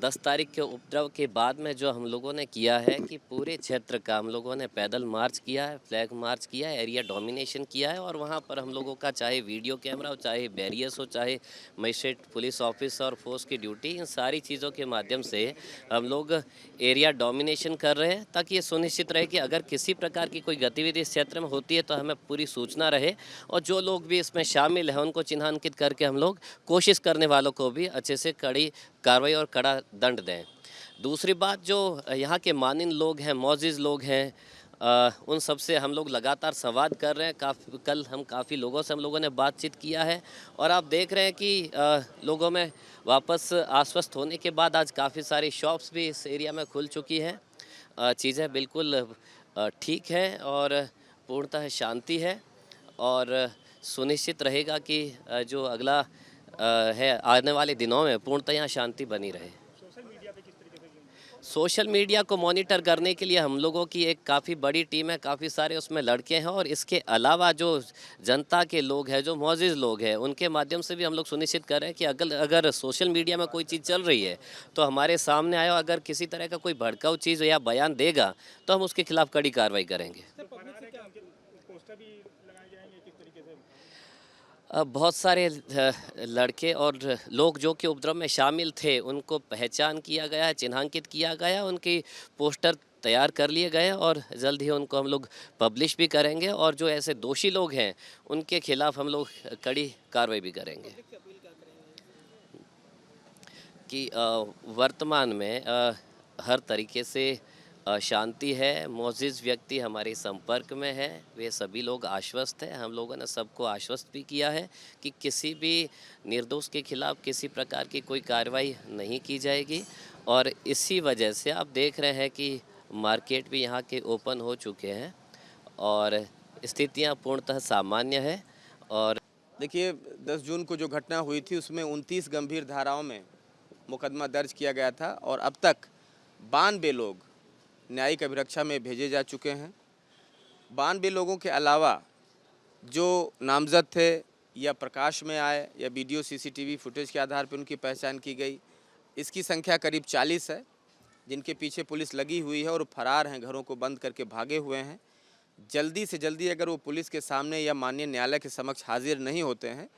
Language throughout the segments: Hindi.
10 तारीख के उपद्रव के बाद में जो हम लोगों ने किया है कि पूरे क्षेत्र का हम लोगों ने पैदल मार्च किया है, फ्लैग मार्च किया है, एरिया डोमिनेशन किया है और वहाँ पर हम लोगों का चाहे वीडियो कैमरा हो, चाहे बैरियर्स हो, चाहे मजिस्ट्रेट पुलिस ऑफिस और फोर्स की ड्यूटी, इन सारी चीज़ों के माध्यम से हम लोग एरिया डोमिनेशन कर रहे हैं ताकि ये सुनिश्चित रहे कि अगर किसी प्रकार की कोई गतिविधि इस क्षेत्र में होती है तो हमें पूरी सूचना रहे और जो लोग भी इसमें शामिल हैं उनको चिन्हांकित करके हम लोग कोशिश करने वालों को भी अच्छे से कड़ी कार्रवाई और कड़ा दंड दें। दूसरी बात, जो यहाँ के मानिन लोग हैं, मौजिज़ लोग हैं, उन सब से हम लोग लगातार संवाद कर रहे हैं। कल हम काफ़ी लोगों से हम लोगों ने बातचीत किया है और आप देख रहे हैं कि लोगों में वापस आश्वस्त होने के बाद आज काफ़ी सारी शॉप्स भी इस एरिया में खुल चुकी हैं। चीज़ें बिल्कुल ठीक हैं और पूर्णतः शांति है और सुनिश्चित रहेगा कि जो अगला है आने वाले दिनों में पूर्णतः यहाँ शांति बनी रहे। सोशल मीडिया को मॉनिटर करने के लिए हम लोगों की एक काफ़ी बड़ी टीम है, काफ़ी सारे उसमें लड़के हैं और इसके अलावा जो जनता के लोग हैं, जो मौजिज़ लोग हैं, उनके माध्यम से भी हम लोग सुनिश्चित कर रहे हैं कि अगर सोशल मीडिया में कोई चीज़ चल रही है तो हमारे सामने आए और अगर किसी तरह का कोई भड़काऊ चीज़ या बयान देगा तो हम उसके खिलाफ कड़ी कार्रवाई करेंगे। बहुत सारे लड़के और लोग जो कि उपद्रव में शामिल थे उनको पहचान किया गया है, चिन्हांकित किया गया है, उनकी पोस्टर तैयार कर लिए गए हैं और जल्द ही उनको हम लोग पब्लिश भी करेंगे और जो ऐसे दोषी लोग हैं उनके खिलाफ हम लोग कड़ी कार्रवाई भी करेंगे। कि वर्तमान में हर तरीके से शांति है, मोअज़्ज़िज़ व्यक्ति हमारे संपर्क में है, वे सभी लोग आश्वस्त हैं। हम लोगों ने सबको आश्वस्त भी किया है कि किसी भी निर्दोष के खिलाफ किसी प्रकार की कोई कार्रवाई नहीं की जाएगी और इसी वजह से आप देख रहे हैं कि मार्केट भी यहाँ के ओपन हो चुके हैं और स्थितियाँ पूर्णतः सामान्य है। और देखिए, 10 जून को जो घटना हुई थी उसमें 29 गंभीर धाराओं में मुकदमा दर्ज किया गया था और अब तक 92 लोग न्यायिक अभिरक्षा में भेजे जा चुके हैं। 92 लोगों के अलावा जो नामजद थे या प्रकाश में आए या वीडियो सीसीटीवी फुटेज के आधार पर उनकी पहचान की गई, इसकी संख्या करीब 40 है जिनके पीछे पुलिस लगी हुई है और फरार हैं, घरों को बंद करके भागे हुए हैं। जल्दी से जल्दी अगर वो पुलिस के सामने या माननीय न्यायालय के समक्ष हाजिर नहीं होते हैं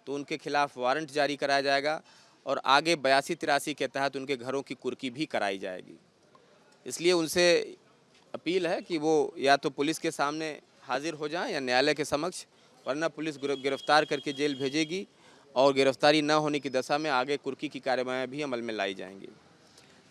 तो उनके खिलाफ वारंट जारी कराया जाएगा और आगे 82-83 के तहत उनके घरों की कुर्की भी कराई जाएगी। इसलिए उनसे अपील है कि वो या तो पुलिस के सामने हाजिर हो जाएं या न्यायालय के समक्ष, वरना पुलिस गिरफ्तार करके जेल भेजेगी और गिरफ्तारी न होने की दशा में आगे कुर्की की कार्रवाई भी अमल में लाई जाएंगी।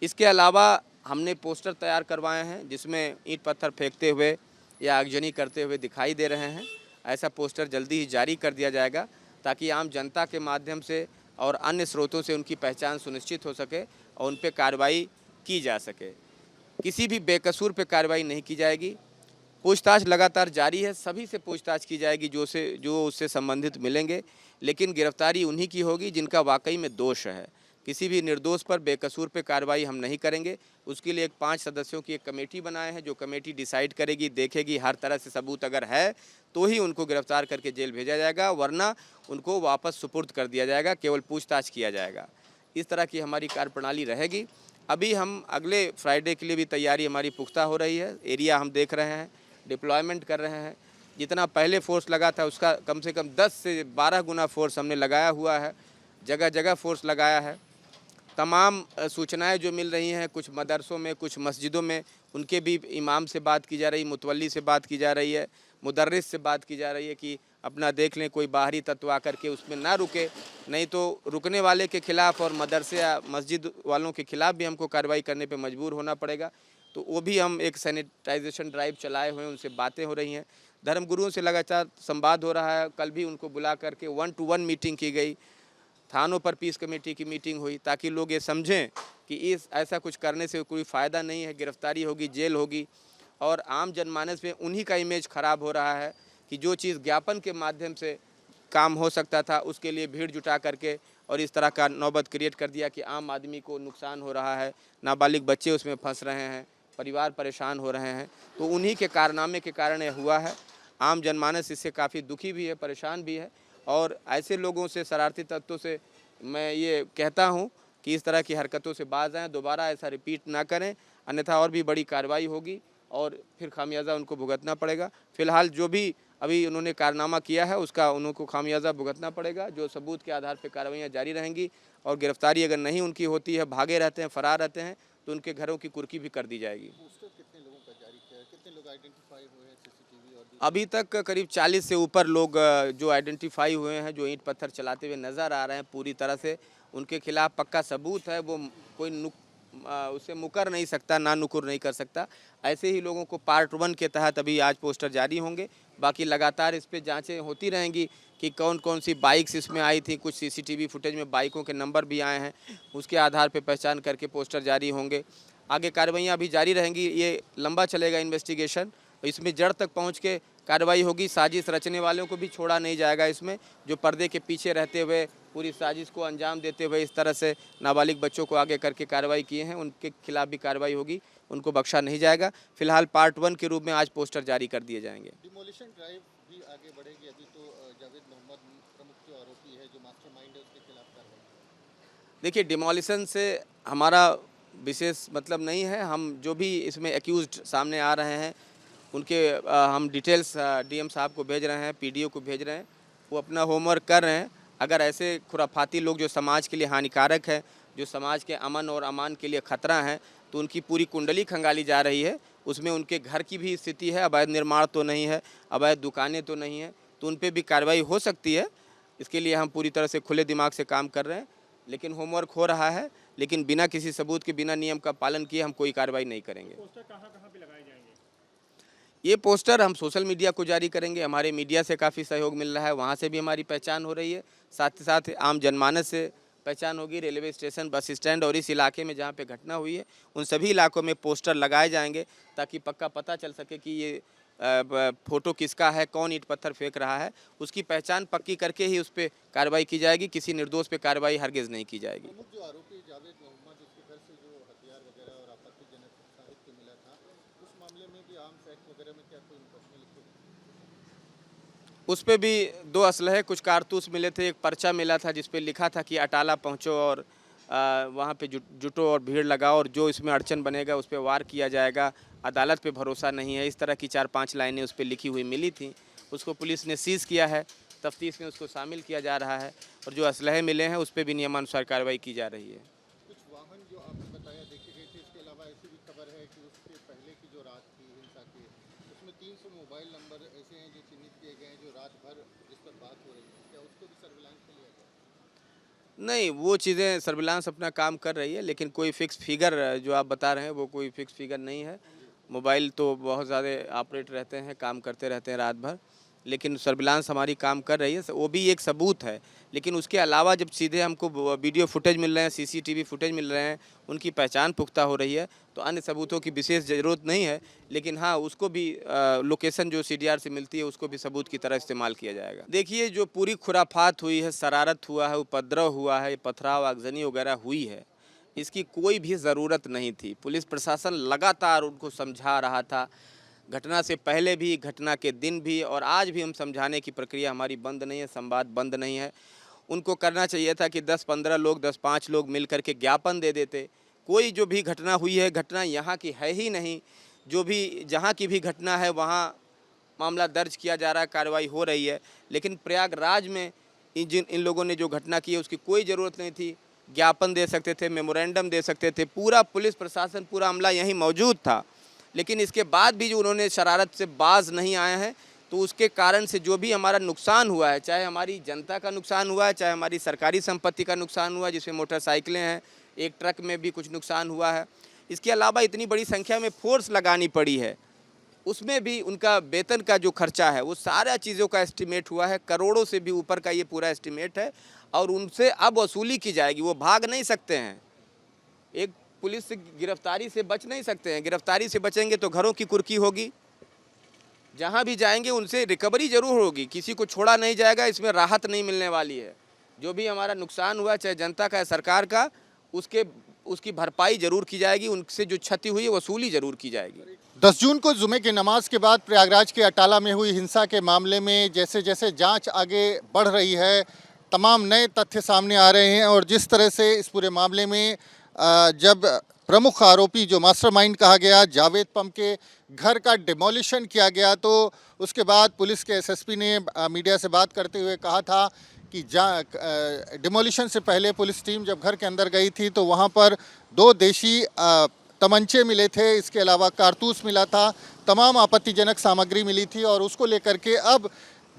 इसके अलावा हमने पोस्टर तैयार करवाए हैं जिसमें ईंट पत्थर फेंकते हुए या आगजनी करते हुए दिखाई दे रहे हैं। ऐसा पोस्टर जल्दी ही जारी कर दिया जाएगा ताकि आम जनता के माध्यम से और अन्य स्रोतों से उनकी पहचान सुनिश्चित हो सके और उन पर कार्रवाई की जा सके। किसी भी बेकसूर पे कार्रवाई नहीं की जाएगी। पूछताछ लगातार जारी है, सभी से पूछताछ की जाएगी जो उससे संबंधित मिलेंगे, लेकिन गिरफ्तारी उन्हीं की होगी जिनका वाकई में दोष है। किसी भी निर्दोष पर बेकसूर पे कार्रवाई हम नहीं करेंगे। उसके लिए एक 5 सदस्यों की एक कमेटी बनाए हैं जो कमेटी डिसाइड करेगी, देखेगी, हर तरह से सबूत अगर है तो ही उनको गिरफ्तार करके जेल भेजा जाएगा, वरना उनको वापस सुपुर्द कर दिया जाएगा, केवल पूछताछ किया जाएगा। इस तरह की हमारी कार्यप्रणाली रहेगी। अभी हम अगले फ्राइडे के लिए भी तैयारी हमारी पुख्ता हो रही है। एरिया हम देख रहे हैं, डिप्लॉयमेंट कर रहे हैं। जितना पहले फोर्स लगा था उसका कम से कम 10 से 12 गुना फोर्स हमने लगाया हुआ है, जगह जगह फोर्स लगाया है। तमाम सूचनाएं जो मिल रही हैं, कुछ मदरसों में, कुछ मस्जिदों में, उनके भी इमाम से बात की जा रही, मुतवल्ली से बात की जा रही है, मुदर्रिस से बात की जा रही है कि अपना देख लें, कोई बाहरी तत्व आकर के उसमें ना रुके, नहीं तो रुकने वाले के खिलाफ़ और मदरसे या मस्जिद वालों के खिलाफ़ भी हमको कार्रवाई करने पे मजबूर होना पड़ेगा। तो वो भी हम एक सैनिटाइजेशन ड्राइव चलाए हुए हैं, उनसे बातें हो रही हैं। धर्मगुरुओं से लगातार संवाद हो रहा है। कल भी उनको बुला करके 1-to-1 मीटिंग की गई। थानों पर पीस कमेटी की मीटिंग हुई ताकि लोग ये समझें कि ऐसा कुछ करने से कोई फ़ायदा नहीं है, गिरफ्तारी होगी, जेल होगी। और आम जनमानस में उन्हीं का इमेज ख़राब हो रहा है कि जो चीज़ ज्ञापन के माध्यम से काम हो सकता था उसके लिए भीड़ जुटा करके और इस तरह का नौबत क्रिएट कर दिया कि आम आदमी को नुकसान हो रहा है, नाबालिग बच्चे उसमें फंस रहे हैं, परिवार परेशान हो रहे हैं। तो उन्हीं के कारनामे के कारण ये हुआ है। आम जनमानस इससे काफ़ी दुखी भी है, परेशान भी है और ऐसे लोगों से, शरारती तत्वों से मैं ये कहता हूँ कि इस तरह की हरकतों से बाज आएँ, दोबारा ऐसा रिपीट ना करें, अन्यथा और भी बड़ी कार्रवाई होगी और फिर खामियाजा उनको भुगतना पड़ेगा। फिलहाल जो भी अभी उन्होंने कारनामा किया है उसका उनको खामियाजा भुगतना पड़ेगा। जो सबूत के आधार पर कार्रवाइयाँ जारी रहेंगी और गिरफ्तारी अगर नहीं उनकी होती है, भागे रहते हैं, फरार रहते हैं, तो उनके घरों की कुर्की भी कर दी जाएगी। कितने लोगों का जारी किया है? कितने लोग आइडेंटिफाई हुए हैं सीसीटीवी और अभी तक करीब 40 से ऊपर लोग जो आइडेंटिफाई हुए हैं, जो ईंट पत्थर चलाते हुए नज़र आ रहे हैं पूरी तरह से, उनके खिलाफ पक्का सबूत है, वो कोई उससे मुकर नहीं सकता, ना नुकुर नहीं कर सकता। ऐसे ही लोगों को पार्ट 1 के तहत अभी आज पोस्टर जारी होंगे। बाकी लगातार इस पे जांचें होती रहेंगी कि कौन कौन सी बाइक्स इसमें आई थी। कुछ सीसीटीवी फुटेज में बाइकों के नंबर भी आए हैं, उसके आधार पर पहचान करके पोस्टर जारी होंगे। आगे कार्रवाइयाँ अभी जारी रहेंगी, ये लंबा चलेगा इन्वेस्टिगेशन, इसमें जड़ तक पहुंच के कार्रवाई होगी। साजिश रचने वालों को भी छोड़ा नहीं जाएगा इसमें, जो पर्दे के पीछे रहते हुए पूरी साजिश को अंजाम देते हुए इस तरह से नाबालिग बच्चों को आगे करके कार्रवाई किए हैं, उनके खिलाफ भी कार्रवाई होगी, उनको बख्शा नहीं जाएगा। फिलहाल पार्ट 1 के रूप में आज पोस्टर जारी कर दिए जाएंगे। डिमोलिशन ड्राइव भी आगे बढ़ेगी। अभी तो जावेद मोहम्मद प्रमुख जो आरोपी है, जो मास्टरमाइंड है, उसके खिलाफ कार्रवाई। देखिए, डिमोलिशन से हमारा विशेष मतलब नहीं है। हम जो भी इसमें एक्यूज्ड सामने आ रहे हैं उनके हम डिटेल्स डीएम साहब को भेज रहे हैं, पीडीओ को भेज रहे हैं, वो अपना होमवर्क कर रहे हैं। अगर ऐसे खुराफाती लोग जो समाज के लिए हानिकारक है, जो समाज के अमन और अमान के लिए खतरा है, तो उनकी पूरी कुंडली खंगाली जा रही है। उसमें उनके घर की भी स्थिति है, अवैध निर्माण तो नहीं है, अवैध दुकानें तो नहीं है, तो उन पर भी कार्रवाई हो सकती है। इसके लिए हम पूरी तरह से खुले दिमाग से काम कर रहे हैं, लेकिन होमवर्क हो रहा है, लेकिन बिना किसी सबूत के, बिना नियम का पालन किए हम कोई कार्रवाई नहीं करेंगे। पोस्टर कहाँ पे लगाए जाएंगे? ये पोस्टर हम सोशल मीडिया को जारी करेंगे। हमारे मीडिया से काफ़ी सहयोग मिल रहा है, वहाँ से भी हमारी पहचान हो रही है। साथ ही साथ आम जनमानस से पहचान होगी। रेलवे स्टेशन, बस स्टैंड और इस इलाके में जहाँ पे घटना हुई है, उन सभी इलाकों में पोस्टर लगाए जाएंगे ताकि पक्का पता चल सके कि ये फ़ोटो किसका है, कौन ईंट पत्थर फेंक रहा है। उसकी पहचान पक्की करके ही उस पर कार्रवाई की जाएगी। किसी निर्दोष पे कार्रवाई हरगिज़ नहीं की जाएगी। प्रमुख जो आरोपी जावेद मोहम्मद, उसके घर से जो हथियार वगैरह और आपत्तिजनक साहित्य मिला था, उस मामले में भी आर्म्स एक्ट वगैरह में क्या कोई मुकदमे लिखे? उस पे भी 2 असलहे, कुछ कारतूस मिले थे, एक पर्चा मिला था जिस पे लिखा था कि अटाला पहुँचो और वहाँ पे जुटो और भीड़ लगाओ और जो इसमें अड़चन बनेगा उस पर वार किया जाएगा, अदालत पे भरोसा नहीं है। इस तरह की 4-5 लाइनें उस पर लिखी हुई मिली थी। उसको पुलिस ने सीज़ किया है, तफ्तीश में उसको शामिल किया जा रहा है और जो असलहे मिले हैं उस पर भी नियमानुसार कार्रवाई की जा रही है। कुछ वाहन जो आपने बताया देखे गए थे, इसके अलावा ऐसी भी खबर है कि उसके पहले की जो रात थी हिंसा की, उसमें 300 मोबाइल नंबर ऐसे हैं जो चिन्हित किए गए हैं, जो रात भर जिस पर बात हो रही है। क्या उसको भी सर्विलांस में लिया जाए? नहीं, वो चीज़ें सर्विलांस अपना काम कर रही है, लेकिन कोई फ़िक्स फिगर जो आप बता रहे हैं वो कोई फ़िक्स फिगर नहीं है। मोबाइल तो बहुत ज़्यादा ऑपरेट रहते हैं, काम करते रहते हैं रात भर, लेकिन सर्विलांस हमारी काम कर रही है, वो भी एक सबूत है। लेकिन उसके अलावा जब सीधे हमको वीडियो फुटेज मिल रहे हैं, सीसीटीवी फुटेज मिल रहे हैं, उनकी पहचान पुख्ता हो रही है, तो अन्य सबूतों की विशेष ज़रूरत नहीं है। लेकिन हाँ, उसको भी लोकेशन जो सीडीआर से मिलती है उसको भी सबूत की तरह इस्तेमाल किया जाएगा। देखिए, जो पूरी खुराफात हुई है, शरारत हुआ है, उपद्रव हुआ है, पथराव आगजनी वगैरह हुई है, इसकी कोई भी ज़रूरत नहीं थी। पुलिस प्रशासन लगातार उनको समझा रहा था, घटना से पहले भी, घटना के दिन भी, और आज भी हम समझाने की प्रक्रिया हमारी बंद नहीं है, संवाद बंद नहीं है। उनको करना चाहिए था कि 10-15 लोग, 10-5 लोग मिल कर के ज्ञापन दे देते। कोई जो भी घटना हुई है, घटना यहाँ की है ही नहीं। जो भी जहाँ की भी घटना है वहाँ मामला दर्ज किया जा रहा है, कार्रवाई हो रही है। लेकिन प्रयागराज में इन लोगों ने जो घटना की है उसकी कोई ज़रूरत नहीं थी। ज्ञापन दे सकते थे, मेमोरेंडम दे सकते थे, पूरा पुलिस प्रशासन, पूरा अमला यहीं मौजूद था। लेकिन इसके बाद भी जो उन्होंने शरारत से बाज नहीं आए हैं, तो उसके कारण से जो भी हमारा नुकसान हुआ है, चाहे हमारी जनता का नुकसान हुआ है, चाहे हमारी सरकारी संपत्ति का नुकसान हुआ है, जिसमें मोटरसाइकिलें हैं, एक ट्रक में भी कुछ नुकसान हुआ है। इसके अलावा इतनी बड़ी संख्या में फोर्स लगानी पड़ी है, उसमें भी उनका वेतन का जो खर्चा है वो सारा चीज़ों का एस्टिमेट हुआ है। करोड़ों से भी ऊपर का ये पूरा एस्टिमेट है और उनसे अब वसूली की जाएगी। वो भाग नहीं सकते हैं, एक पुलिस से गिरफ्तारी से बच नहीं सकते हैं। गिरफ्तारी से बचेंगे तो घरों की कुर्की होगी, जहां भी जाएंगे उनसे रिकवरी जरूर होगी, किसी को छोड़ा नहीं जाएगा, इसमें राहत नहीं मिलने वाली है। जो भी हमारा नुकसान हुआ, चाहे जनता का या सरकार का, उसकी भरपाई जरूर की जाएगी, उनसे जो क्षति हुई है वसूली जरूर की जाएगी। 10 जून को जुमे की नमाज के बाद प्रयागराज के अटाला में हुई हिंसा के मामले में जैसे जैसे जांच आगे बढ़ रही है, तमाम नए तथ्य सामने आ रहे हैं और जिस तरह से इस पूरे मामले में जब प्रमुख आरोपी जो मास्टरमाइंड कहा गया जावेद पम के घर का डिमोलिशन किया गया, तो उसके बाद पुलिस के एसएसपी ने मीडिया से बात करते हुए कहा था कि डिमोलिशन से पहले पुलिस टीम जब घर के अंदर गई थी तो वहाँ पर 2 देशी तमंचे मिले थे, इसके अलावा कारतूस मिला था, तमाम आपत्तिजनक सामग्री मिली थी और उसको लेकर के अब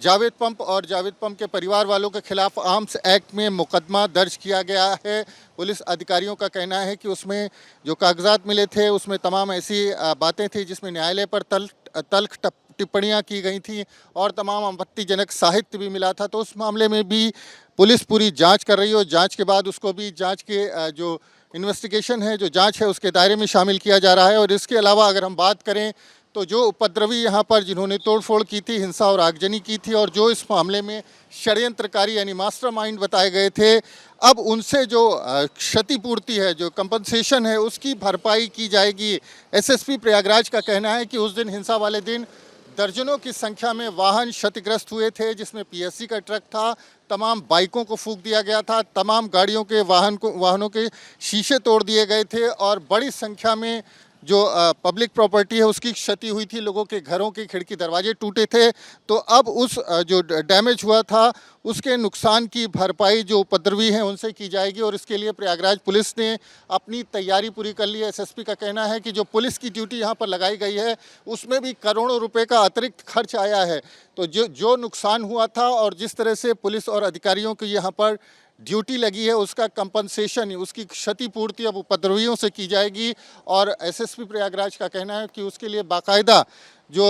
जावेद पम और जावेद पम के परिवार वालों के खिलाफ आर्म्स एक्ट में मुकदमा दर्ज किया गया है। पुलिस अधिकारियों का कहना है कि उसमें जो कागजात मिले थे उसमें तमाम ऐसी बातें थी जिसमें न्यायालय पर तल्ख टिप्पणियां की गई थी और तमाम आपत्तिजनक साहित्य भी मिला था। तो उस मामले में भी पुलिस पूरी जांच कर रही है और जांच के बाद उसको भी जांच के जो इन्वेस्टिगेशन है, जो जांच है, उसके दायरे में शामिल किया जा रहा है। और इसके अलावा अगर हम बात करें तो जो उपद्रवी यहाँ पर जिन्होंने तोड़फोड़ की थी, हिंसा और आगजनी की थी और जो इस मामले में षड्यंत्रकारी यानी मास्टरमाइंड बताए गए थे, अब उनसे जो क्षतिपूर्ति है, जो कंपनसेशन है, उसकी भरपाई की जाएगी। एसएसपी प्रयागराज का कहना है कि उस दिन हिंसा वाले दिन दर्जनों की संख्या में वाहन क्षतिग्रस्त हुए थे, जिसमें पीएससी का ट्रक था, तमाम बाइकों को फूंक दिया गया था, तमाम गाड़ियों के वाहनों के शीशे तोड़ दिए गए थे और बड़ी संख्या में जो पब्लिक प्रॉपर्टी है उसकी क्षति हुई थी, लोगों के घरों के खिड़की दरवाजे टूटे थे। तो अब उस जो डैमेज हुआ था उसके नुकसान की भरपाई जो उपद्रवी हैं उनसे की जाएगी और इसके लिए प्रयागराज पुलिस ने अपनी तैयारी पूरी कर ली है। एसएसपी का कहना है कि जो पुलिस की ड्यूटी यहाँ पर लगाई गई है उसमें भी करोड़ों रुपए का अतिरिक्त खर्च आया है। तो जो नुकसान हुआ था और जिस तरह से पुलिस और अधिकारियों की यहाँ पर ड्यूटी लगी है उसका कंपनसेशन, उसकी क्षतिपूर्ति अब उपद्रवियों से की जाएगी। और एसएसपी प्रयागराज का कहना है कि उसके लिए बाकायदा जो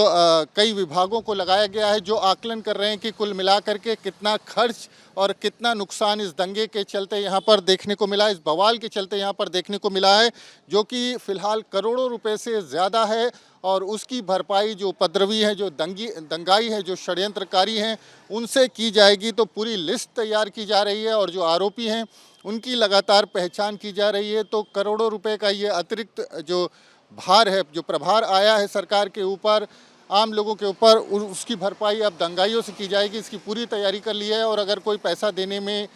कई विभागों को लगाया गया है, जो आकलन कर रहे हैं कि कुल मिलाकर के कितना खर्च और कितना नुकसान इस दंगे के चलते यहाँ पर देखने को मिला, इस बवाल के चलते यहाँ पर देखने को मिला है, जो कि फ़िलहाल करोड़ों रुपए से ज़्यादा है। और उसकी भरपाई जो उपद्रवी हैं, जो दंगाई है, जो षड्यंत्रकारी हैं, उनसे की जाएगी। तो पूरी लिस्ट तैयार की जा रही है और जो आरोपी हैं उनकी लगातार पहचान की जा रही है। तो करोड़ों रुपए का ये अतिरिक्त जो भार है, जो प्रभार आया है सरकार के ऊपर, आम लोगों के ऊपर, उसकी भरपाई अब दंगाइयों से की जाएगी। इसकी पूरी तैयारी कर ली है और अगर कोई पैसा देने में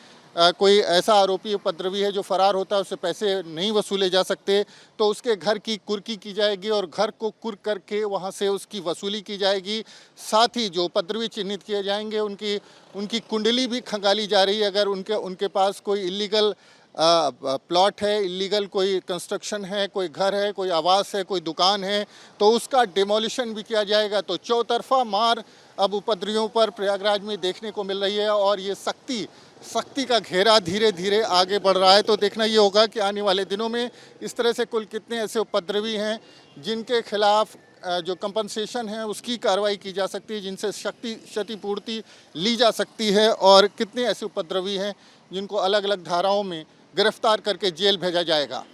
कोई ऐसा आरोपी उपद्रवी है जो फरार होता है, उससे पैसे नहीं वसूले जा सकते, तो उसके घर की कुर्की की जाएगी और घर को कुर्क करके वहाँ से उसकी वसूली की जाएगी। साथ ही जो उपद्रवी चिन्हित किए जाएंगे उनकी कुंडली भी खंगाली जा रही है। अगर उनके पास कोई इलीगल प्लॉट है, इलीगल कोई कंस्ट्रक्शन है, कोई घर है, कोई आवास है, कोई दुकान है, तो उसका डिमोलिशन भी किया जाएगा। तो चौतरफा मार अब उपद्रवियों पर प्रयागराज में देखने को मिल रही है और ये सख्ती का घेरा धीरे धीरे आगे बढ़ रहा है। तो देखना ये होगा कि आने वाले दिनों में इस तरह से कुल कितने ऐसे उपद्रवी हैं जिनके खिलाफ जो कंपनसेशन है उसकी कार्रवाई की जा सकती है, जिनसे क्षतिपूर्ति ली जा सकती है, और कितने ऐसे उपद्रवी हैं जिनको अलग अलग धाराओं में गिरफ्तार करके जेल भेजा जाएगा।